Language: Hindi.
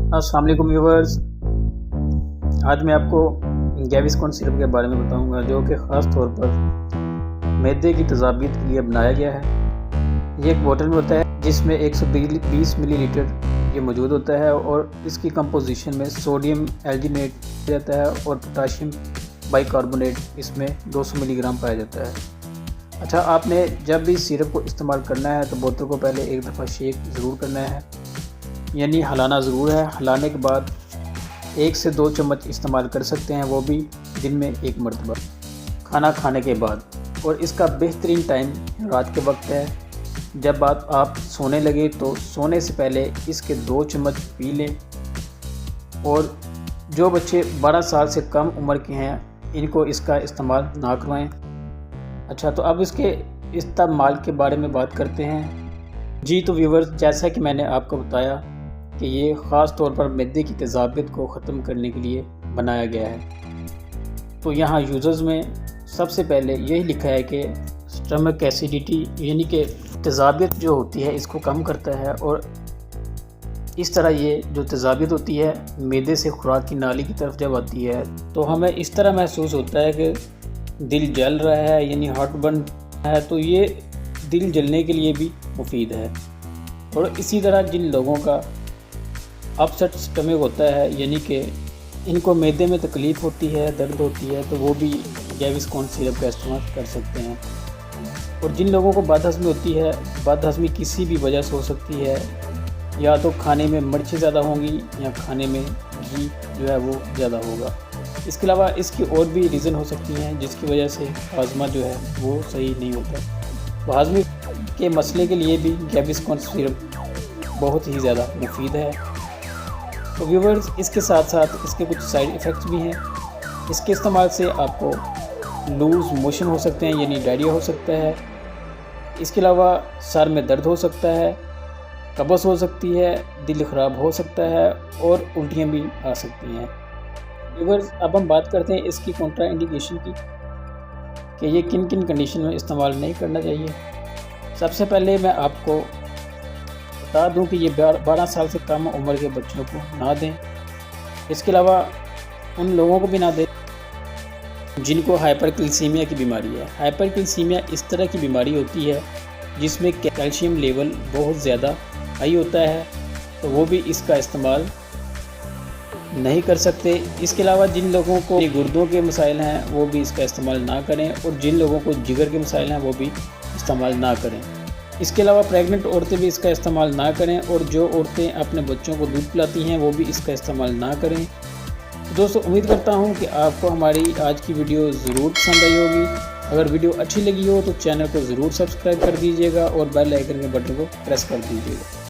अस्सलाम वालेकुम व्यूवर्स। आज मैं आपको गैविस्कॉन सिरप के बारे में बताऊंगा, जो कि ख़ास तौर पर मैदे की तज़ाबियत के लिए बनाया गया है। ये एक बोतल में होता है जिसमें 120 मिलीलीटर ये मौजूद होता है और इसकी कंपोजिशन में सोडियम एल्जिनेट रहता है और पोटाशियम बाइकार्बोनेट इसमें 200 मिलीग्राम पाया जाता है। अच्छा, आपने जब भी सिरप को इस्तेमाल करना है तो बोतल को पहले एक दफ़ा शेक ज़रूर करना है, यानी हिलाना ज़रूर है। हिलाने के बाद 1 से 2 चम्मच इस्तेमाल कर सकते हैं, वो भी दिन में 1 मरतबा खाना खाने के बाद। और इसका बेहतरीन टाइम रात के वक्त है। जब आप सोने लगे तो सोने से पहले इसके 2 चम्मच पी लें। और जो बच्चे 12 साल से कम उम्र के हैं इनको इसका इस्तेमाल ना करवाएं। अच्छा, तो अब इसके इस्तेमाल के बारे में बात करते हैं। जी तो व्यूवर्स, जैसा कि मैंने आपको बताया कि ये ख़ास तौर पर मैदे की तेज़ाबियत को ख़त्म करने के लिए बनाया गया है। तो यहाँ यूज़र्स में सबसे पहले यही लिखा है कि स्टमक एसिडिटी यानी कि तेज़ाबियत जो होती है इसको कम करता है। और इस तरह ये जो तेज़ाबियत होती है मैदे से खुराक की नाली की तरफ जब आती है तो हमें इस तरह महसूस होता है कि दिल जल रहा है, यानी हार्ट बर्न है। तो ये दिल जलने के लिए भी मुफीद है। और इसी तरह जिन लोगों का अपसेट स्टमक होता है, यानी कि इनको मैदे में तकलीफ़ होती है, दर्द होती है, तो वो भी गैविस्कॉन सिरप का इस्तेमाल कर सकते हैं। और जिन लोगों को बदहज़मी होती है, बदहज़मी किसी भी वजह से हो सकती है, या तो खाने में मिर्चें ज़्यादा होंगी या खाने में घी जो है वो ज़्यादा होगा। इसके अलावा इसकी और भी रीज़न हो सकती हैं जिसकी वजह से हाजमा जो है वो सही नहीं होता। तो हाजमे के मसले के लिए भी गैविस्कॉन सिरप बहुत ही ज़्यादा मुफीद है। तो व्यूवर्स, इसके साथ साथ इसके कुछ साइड इफ़ेक्ट्स भी हैं। इसके इस्तेमाल से आपको लूज़ मोशन हो सकते हैं, यानी डायरिया हो सकता है। इसके अलावा सर में दर्द हो सकता है, कब्ज़ हो सकती है, दिल ख़राब हो सकता है और उल्टियाँ भी आ सकती हैं। व्यूवर्स, अब हम बात करते हैं इसकी कॉन्ट्रा इंडिकेशन की कि ये किन किन कंडीशन में इस्तेमाल नहीं करना चाहिए। सबसे पहले मैं आपको बता दूं कि ये 12 साल से कम उम्र के बच्चों को ना दें। इसके अलावा उन लोगों को भी ना दें जिनको हाइपरकैल्सीमिया की बीमारी है। हाइपरकैल्सीमिया इस तरह की बीमारी होती है जिसमें कैल्शियम लेवल बहुत ज़्यादा हाई होता है, तो वो भी इसका इस्तेमाल नहीं कर सकते। इसके अलावा जिन लोगों को गुर्दों के मसाइल हैं वो भी इसका इस्तेमाल ना करें, और जिन लोगों को जिगर के मसाइल हैं वो भी इस्तेमाल ना करें। इसके अलावा प्रेग्नेंट औरतें भी इसका इस्तेमाल ना करें, और जो औरतें अपने बच्चों को दूध पिलाती हैं वो भी इसका इस्तेमाल ना करें। दोस्तों, उम्मीद करता हूँ कि आपको हमारी आज की वीडियो ज़रूर पसंद आई होगी। अगर वीडियो अच्छी लगी हो तो चैनल को ज़रूर सब्सक्राइब कर दीजिएगा और बेल आइकन के बटन को प्रेस कर दीजिएगा।